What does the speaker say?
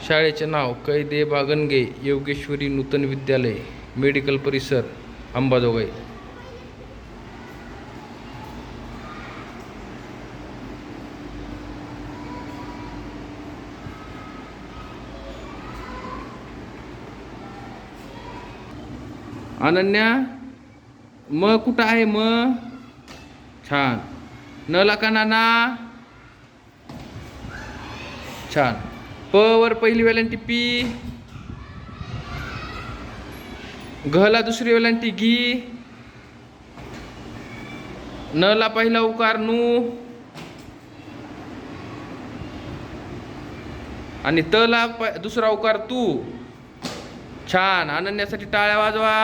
शाळेचे नाव कैदे बागणगे योगेश्वरी नूतन विद्यालय मेडिकल परिसर अंबाजोगाई. अनन्या म कुठं आहे म? छान. न ला का नाना? छान. प वर पहिली वेलांटी पी. घ ला दुसरी वेलांटी गी. न ला पहिला उकार नू. आणि त ला दुसरा उकार तू. छान. अनन्यासाठी टाळ्या वाजवा.